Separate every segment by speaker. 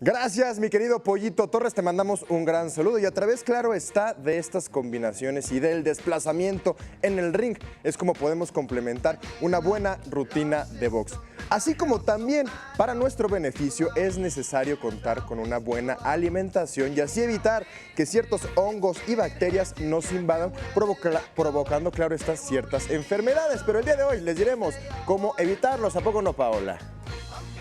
Speaker 1: Gracias, mi querido Pollito Torres, te mandamos un gran saludo y a través, claro está, de estas combinaciones y del desplazamiento en el ring es como podemos complementar una buena rutina de box. Así como también para nuestro beneficio es necesario contar con una buena alimentación y así evitar que ciertos hongos y bacterias nos invadan, provocando, claro, estas ciertas enfermedades. Pero el día de hoy les diremos cómo evitarlos, ¿a poco no, Paola?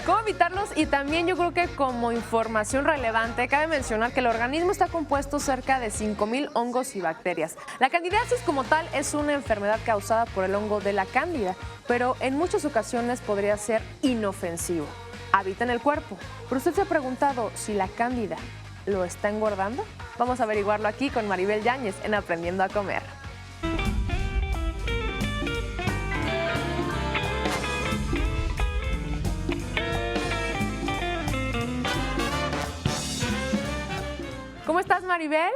Speaker 2: ¿Cómo evitarlos? Y también yo creo que como información relevante, cabe mencionar que el organismo está compuesto cerca de 5,000 hongos y bacterias. La candidiasis como tal es una enfermedad causada por el hongo de la cándida, pero en muchas ocasiones podría ser inofensivo. Habita en el cuerpo. ¿Pero usted se ha preguntado si la cándida lo está engordando? Vamos a averiguarlo aquí con Maribel Yáñez en Aprendiendo a Comer. ¿Cómo estás, Maribel?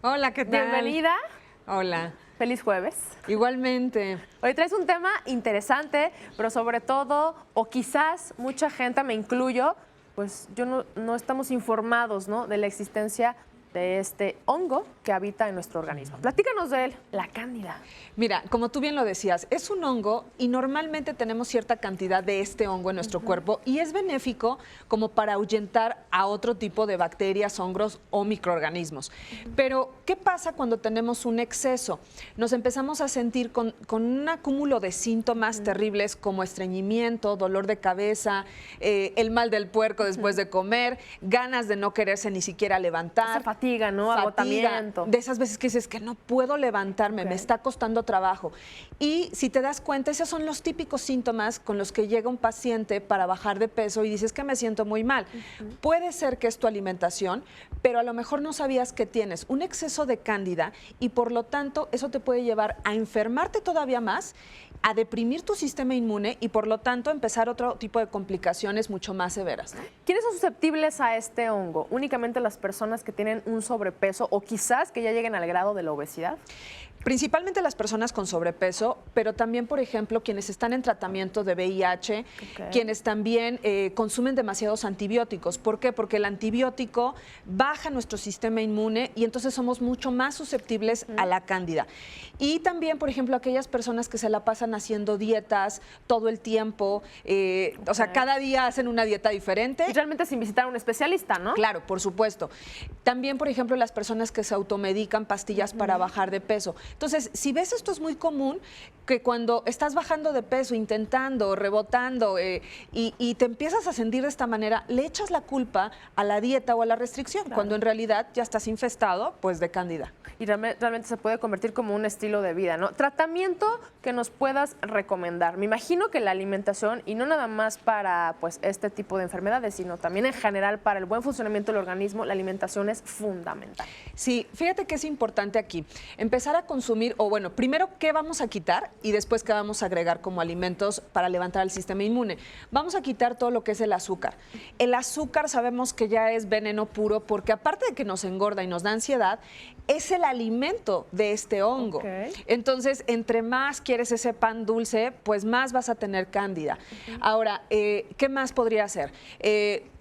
Speaker 3: Hola, ¿qué tal?
Speaker 2: Bienvenida.
Speaker 3: Hola.
Speaker 2: Feliz jueves.
Speaker 3: Igualmente.
Speaker 2: Hoy traes un tema interesante, pero sobre todo, o quizás mucha gente, me incluyo, pues no estamos informados, ¿no?, de la existencia de este hongo que habita en nuestro organismo. Platícanos de él, la cándida.
Speaker 3: Mira, como tú bien lo decías, es un hongo y normalmente tenemos cierta cantidad de este hongo en nuestro cuerpo y es benéfico como para ahuyentar a otro tipo de bacterias, hongos o microorganismos. Pero, ¿qué pasa cuando tenemos un exceso? Nos empezamos a sentir con un acúmulo de síntomas terribles como estreñimiento, dolor de cabeza, el mal del puerco después de comer, ganas de no quererse ni siquiera levantar.
Speaker 2: Esa fatiga, ¿no? Agotamiento.
Speaker 3: De esas veces que dices que no puedo levantarme, me está costando trabajo. Y si te das cuenta, esos son los típicos síntomas con los que llega un paciente para bajar de peso y dices que me siento muy mal. Puede ser que es tu alimentación, pero a lo mejor no sabías que tienes un exceso de cándida y por lo tanto eso te puede llevar a enfermarte todavía más, a deprimir tu sistema inmune y por lo tanto empezar otro tipo de complicaciones mucho más severas, ¿no?
Speaker 2: ¿Quiénes son susceptibles a este hongo? ¿Únicamente las personas que tienen un sobrepeso o quizás que ya lleguen al grado de la obesidad?
Speaker 3: Principalmente las personas con sobrepeso, pero también, por ejemplo, quienes están en tratamiento de VIH, quienes también consumen demasiados antibióticos. ¿Por qué? Porque el antibiótico baja nuestro sistema inmune y entonces somos mucho más susceptibles a la cándida. Y también, por ejemplo, aquellas personas que se la pasan haciendo dietas todo el tiempo, o sea, cada día hacen una dieta diferente.
Speaker 2: Y realmente sin visitar a un especialista, ¿no?
Speaker 3: Claro, por supuesto. También, por ejemplo, las personas que se automedican pastillas para bajar de peso. Entonces, si ves, esto es muy común, que cuando estás bajando de peso, intentando, rebotando y te empiezas a sentir de esta manera, le echas la culpa a la dieta o a la restricción, cuando en realidad ya estás infestado pues de cándida.
Speaker 2: Y realmente se puede convertir como un estilo de vida, ¿no? Tratamiento que nos puedas recomendar. Me imagino que la alimentación, y no nada más para pues este tipo de enfermedades, sino también en general para el buen funcionamiento del organismo, la alimentación es fundamental.
Speaker 3: Sí, fíjate que es importante aquí empezar a consumir, o bueno, primero qué vamos a quitar y después qué vamos a agregar como alimentos para levantar el sistema inmune. Vamos a quitar todo lo que es el azúcar. El azúcar sabemos que ya es veneno puro porque aparte de que nos engorda y nos da ansiedad, es el alimento de este hongo. Entonces, entre más quieres ese pan dulce, pues más vas a tener cándida. Ahora, ¿qué más podría ser?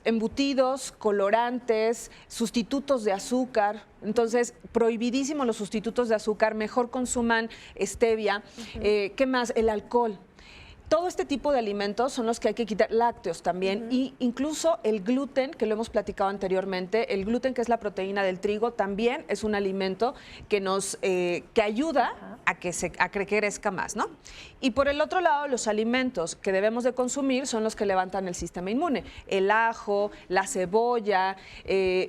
Speaker 3: Embutidos, colorantes, sustitutos de azúcar. Entonces, prohibidísimo los sustitutos de azúcar, mejor consuman stevia. ¿Qué más? El alcohol. Todo este tipo de alimentos son los que hay que quitar, lácteos también, y incluso el gluten, que lo hemos platicado anteriormente, el gluten, que es la proteína del trigo, también es un alimento que nos que ayuda a que crezca más, ¿no? Y por el otro lado, los alimentos que debemos de consumir son los que levantan el sistema inmune, el ajo, la cebolla,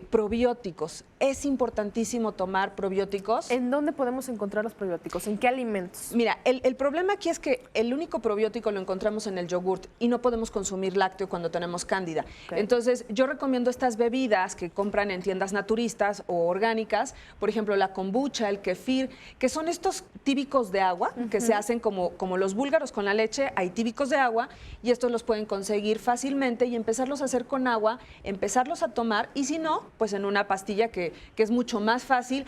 Speaker 3: probióticos. Es importantísimo tomar probióticos.
Speaker 2: ¿En dónde podemos encontrar los probióticos? ¿En qué alimentos?
Speaker 3: Mira, el problema aquí es que el único probiótico lo encontramos en el yogurt y no podemos consumir lácteo cuando tenemos cándida. Entonces, yo recomiendo estas bebidas que compran en tiendas naturistas o orgánicas, por ejemplo, la kombucha, el kefir, que son estos tíbicos de agua que se hacen como los búlgaros con la leche, hay tíbicos de agua y estos los pueden conseguir fácilmente y empezarlos a hacer con agua, empezarlos a tomar y si no, pues en una pastilla que que es mucho más fácil.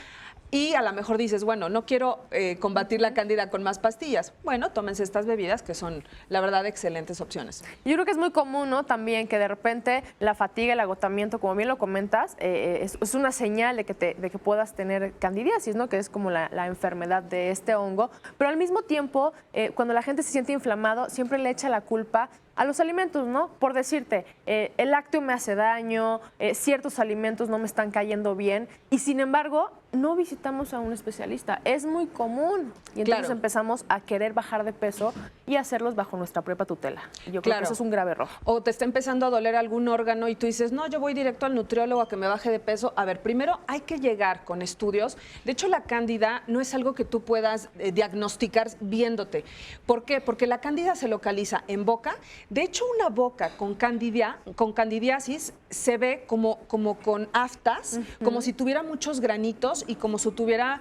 Speaker 3: Y a lo mejor dices, bueno, no quiero combatir la cándida con más pastillas. Bueno, tómense estas bebidas que son, la verdad, excelentes opciones.
Speaker 2: Yo creo que es muy común, ¿no? También que de repente la fatiga, el agotamiento, como bien lo comentas, es una señal de que puedas tener candidiasis, ¿no? Que es como la enfermedad de este hongo. Pero al mismo tiempo, cuando la gente se siente inflamado, siempre le echa la culpa a los alimentos, ¿no? Por decirte, el lácteo me hace daño, ciertos alimentos no me están cayendo bien y sin embargo no visitamos a un especialista. Es muy común y entonces
Speaker 3: Claro.
Speaker 2: empezamos a querer bajar de peso y hacerlos bajo nuestra propia tutela. Yo creo que eso es un grave error.
Speaker 3: O te está empezando a doler algún órgano y tú dices, no, yo voy directo al nutriólogo a que me baje de peso. A ver, primero hay que llegar con estudios. De hecho, la cándida no es algo que tú puedas diagnosticar viéndote. ¿Por qué? Porque la cándida se localiza en boca. De hecho, una boca con candidiasis se ve como con aftas, como si tuviera muchos granitos y como si tuviera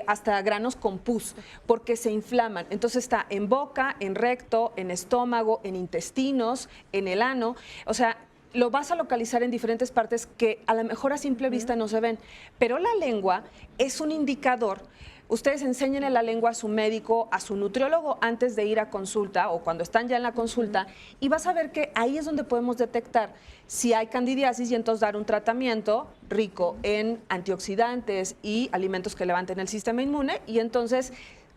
Speaker 3: hasta granos con pus, porque se inflaman. Entonces está en boca, en recto, en estómago, en intestinos, en el ano. O sea, lo vas a localizar en diferentes partes que a lo mejor a simple vista no se ven. Pero la lengua es un indicador. Ustedes enséñenle la lengua a su médico, a su nutriólogo antes de ir a consulta o cuando están ya en la consulta y vas a ver que ahí es donde podemos detectar si hay candidiasis y entonces dar un tratamiento rico en antioxidantes y alimentos que levanten el sistema inmune y entonces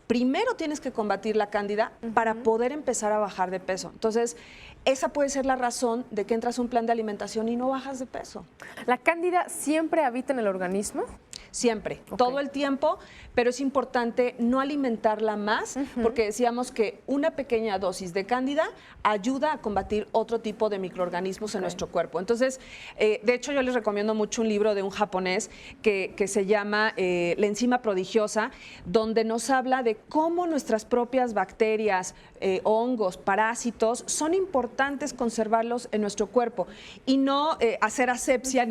Speaker 3: primero tienes que combatir la cándida para poder empezar a bajar de peso. Entonces, esa puede ser la razón de que entras a un plan de alimentación y no bajas de peso.
Speaker 2: ¿La cándida siempre habita en el organismo?
Speaker 3: Siempre,
Speaker 2: Ok.
Speaker 3: todo el tiempo, pero es importante no alimentarla más porque decíamos que una pequeña dosis de cándida ayuda a combatir otro tipo de microorganismos en nuestro cuerpo. Entonces, de hecho yo les recomiendo mucho un libro de un japonés que se llama La enzima prodigiosa, donde nos habla de cómo nuestras propias bacterias, hongos, parásitos, son importantes conservarlos en nuestro cuerpo y no hacer asepsia,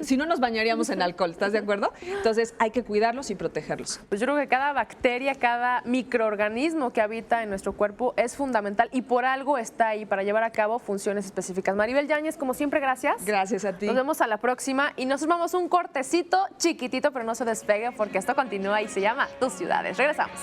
Speaker 3: si no nos bañaríamos en alcohol, ¿estás de acuerdo? Entonces hay que cuidarlos y protegerlos.
Speaker 2: Pues yo creo que cada bacteria, cada microorganismo que habita en nuestro cuerpo es fundamental y por algo está ahí para llevar a cabo funciones específicas. Maribel Yáñez, como siempre, gracias.
Speaker 3: Gracias a ti.
Speaker 2: Nos vemos a la próxima y nos vamos un cortecito chiquitito, pero no se despegue porque esto continúa y se llama Tus Ciudades. Regresamos.